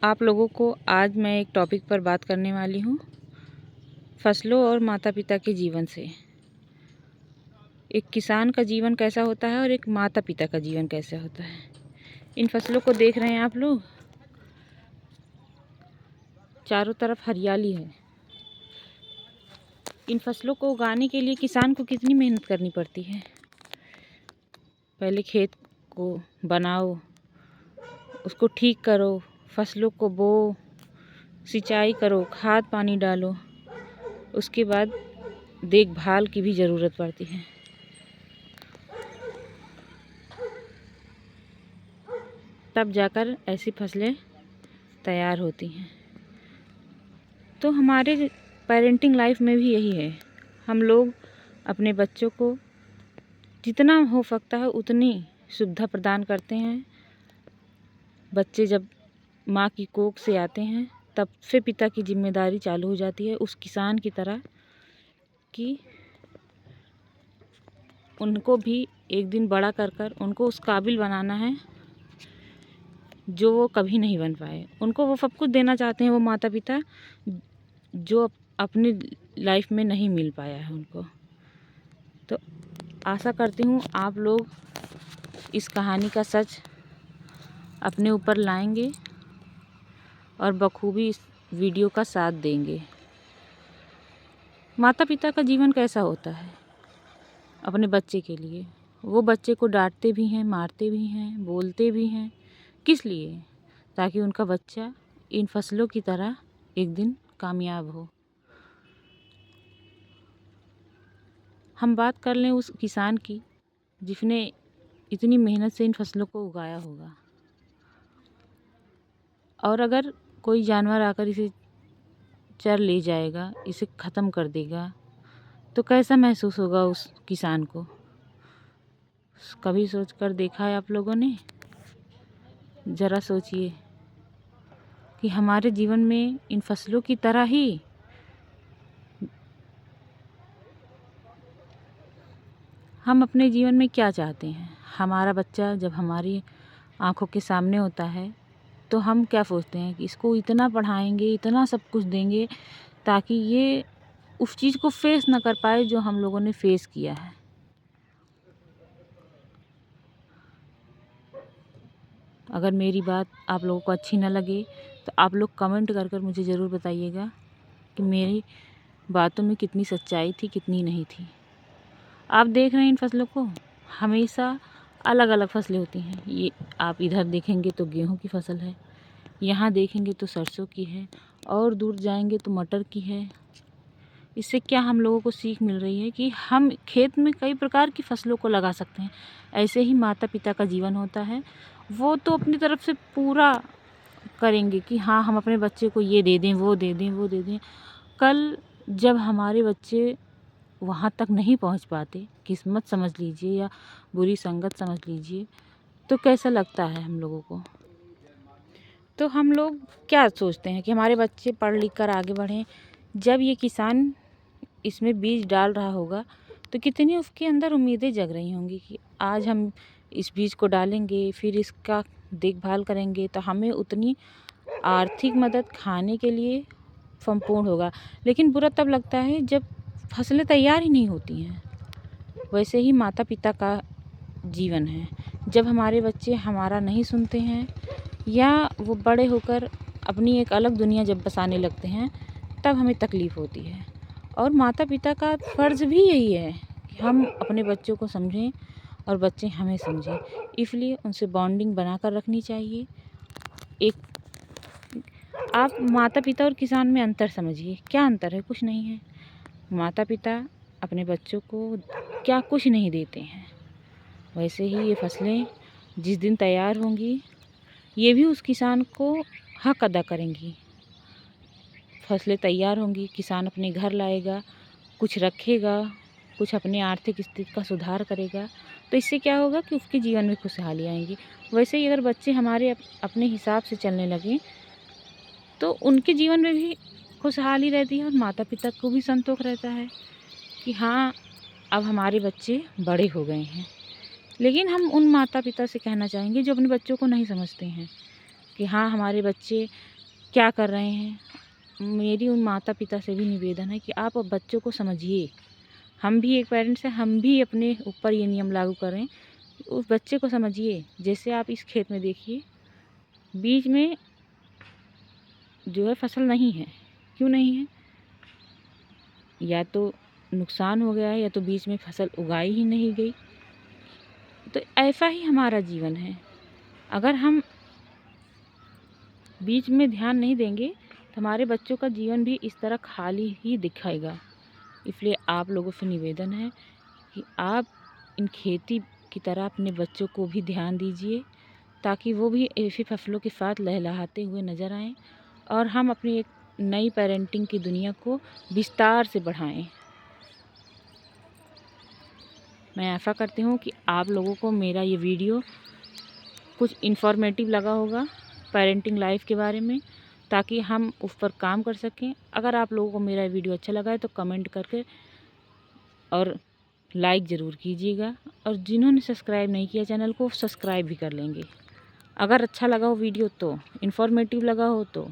आप लोगों को आज मैं एक टॉपिक पर बात करने वाली हूँ, फसलों और माता पिता के जीवन से। एक किसान का जीवन कैसा होता है और एक माता पिता का जीवन कैसा होता है। इन फसलों को देख रहे हैं आप लोग, चारों तरफ हरियाली है। इन फसलों को उगाने के लिए किसान को कितनी मेहनत करनी पड़ती है। पहले खेत को बनाओ, उसको ठीक करो, फसलों को बो, सिंचाई करो, खाद पानी डालो, उसके बाद देखभाल की भी ज़रूरत पड़ती है। तब जाकर ऐसी फसलें तैयार होती हैं। तो हमारे पेरेंटिंग लाइफ में भी यही है। हम लोग अपने बच्चों को जितना हो सकता है उतनी सुविधा प्रदान करते हैं। बच्चे जब माँ की कोख से आते हैं तब से पिता की जिम्मेदारी चालू हो जाती है, उस किसान की तरह कि उनको भी एक दिन बड़ा कर उनको उस काबिल बनाना है जो वो कभी नहीं बन पाए। उनको वो सब कुछ देना चाहते हैं, वो माता पिता जो अपनी लाइफ में नहीं मिल पाया है उनको। तो आशा करती हूँ आप लोग इस कहानी का सच अपने ऊपर लाएंगे और बखूबी इस वीडियो का साथ देंगे। माता पिता का जीवन कैसा होता है अपने बच्चे के लिए। वो बच्चे को डांटते भी हैं, मारते भी हैं, बोलते भी हैं। किस लिए? ताकि उनका बच्चा इन फसलों की तरह एक दिन कामयाब हो। हम बात कर लें उस किसान की जिसने इतनी मेहनत से इन फसलों को उगाया होगा, और अगर कोई जानवर आकर इसे चर ले जाएगा, इसे ख़त्म कर देगा, तो कैसा महसूस होगा उस किसान को। कभी सोच कर देखा है आप लोगों ने? ज़रा सोचिए कि हमारे जीवन में इन फसलों की तरह ही हम अपने जीवन में क्या चाहते हैं। हमारा बच्चा जब हमारी आँखों के सामने होता है तो हम क्या सोचते हैं कि इसको इतना पढ़ाएंगे, इतना सब कुछ देंगे ताकि ये उस चीज़ को फेस ना कर पाए जो हम लोगों ने फेस किया है। अगर मेरी बात आप लोगों को अच्छी ना लगे तो आप लोग कमेंट कर मुझे ज़रूर बताइएगा कि मेरी बातों में कितनी सच्चाई थी, कितनी नहीं थी। आप देख रहे हैं इन फसलों को, हमेशा अलग अलग फसलें होती हैं। ये आप इधर देखेंगे तो गेहूं की फसल है, यहाँ देखेंगे तो सरसों की है, और दूर जाएंगे तो मटर की है। इससे क्या हम लोगों को सीख मिल रही है कि हम खेत में कई प्रकार की फसलों को लगा सकते हैं। ऐसे ही माता पिता का जीवन होता है। वो तो अपनी तरफ से पूरा करेंगे कि हाँ हम अपने बच्चे को ये दे दें, वो दे दें, वो दे दें। कल जब हमारे बच्चे वहाँ तक नहीं पहुँच पाते, किस्मत समझ लीजिए या बुरी संगत समझ लीजिए, तो कैसा लगता है हम लोगों को। तो हम लोग क्या सोचते हैं कि हमारे बच्चे पढ़ लिख कर आगे बढ़ें। जब ये किसान इसमें बीज डाल रहा होगा तो कितनी उसके अंदर उम्मीदें जग रही होंगी कि आज हम इस बीज को डालेंगे, फिर इसका देखभाल करेंगे तो हमें उतनी आर्थिक मदद खाने के लिए संपूर्ण होगा। लेकिन बुरा तब लगता है जब फसलें तैयार ही नहीं होती हैं। वैसे ही माता पिता का जीवन है। जब हमारे बच्चे हमारा नहीं सुनते हैं या वो बड़े होकर अपनी एक अलग दुनिया जब बसाने लगते हैं तब हमें तकलीफ़ होती है। और माता पिता का फ़र्ज़ भी यही है कि हम अपने बच्चों को समझें और बच्चे हमें समझें। इसलिए उनसे बॉन्डिंग बना कर रखनी चाहिए। एक आप माता पिता और किसान में अंतर समझिए, क्या अंतर है? कुछ नहीं है। माता पिता अपने बच्चों को क्या कुछ नहीं देते हैं, वैसे ही ये फसलें जिस दिन तैयार होंगी ये भी उस किसान को हक अदा करेंगी। फसलें तैयार होंगी, किसान अपने घर लाएगा, कुछ रखेगा, कुछ अपने आर्थिक स्थिति का सुधार करेगा, तो इससे क्या होगा कि उसके जीवन में खुशहाली आएंगी। वैसे ही अगर बच्चे हमारे अपने हिसाब से चलने लगें तो उनके जीवन में भी खुशहाली रहती है और माता पिता को भी संतोष रहता है कि हाँ अब हमारे बच्चे बड़े हो गए हैं। लेकिन हम उन माता पिता से कहना चाहेंगे जो अपने बच्चों को नहीं समझते हैं कि हाँ, हमारे बच्चे क्या कर रहे हैं। मेरी उन माता पिता से भी निवेदन है कि आप अब बच्चों को समझिए। हम भी एक पेरेंट्स हैं, हम भी अपने ऊपर ये नियम लागू करें। उस बच्चे को समझिए। जैसे आप इस खेत में देखिए, बीच में जो है फसल नहीं है। क्यों नहीं है? या तो नुकसान हो गया है, या तो बीच में फसल उगाई ही नहीं गई। तो ऐसा ही हमारा जीवन है। अगर हम बीच में ध्यान नहीं देंगे तो हमारे बच्चों का जीवन भी इस तरह खाली ही दिखाएगा। इसलिए आप लोगों से निवेदन है कि आप इन खेती की तरह अपने बच्चों को भी ध्यान दीजिए, ताकि वो भी ऐसी फसलों के साथ लहलहाते हुए नज़र आएँ और हम अपनी एक नई पेरेंटिंग की दुनिया को विस्तार से बढ़ाएं। मैं आशा करती हूँ कि आप लोगों को मेरा ये वीडियो कुछ इन्फॉर्मेटिव लगा होगा पेरेंटिंग लाइफ के बारे में, ताकि हम उस पर काम कर सकें। अगर आप लोगों को मेरा वीडियो अच्छा लगा है तो कमेंट करके और लाइक ज़रूर कीजिएगा, और जिन्होंने सब्सक्राइब नहीं किया चैनल को सब्सक्राइब भी कर लेंगे। अगर अच्छा लगा हो वीडियो तो, इन्फॉर्मेटिव लगा हो तो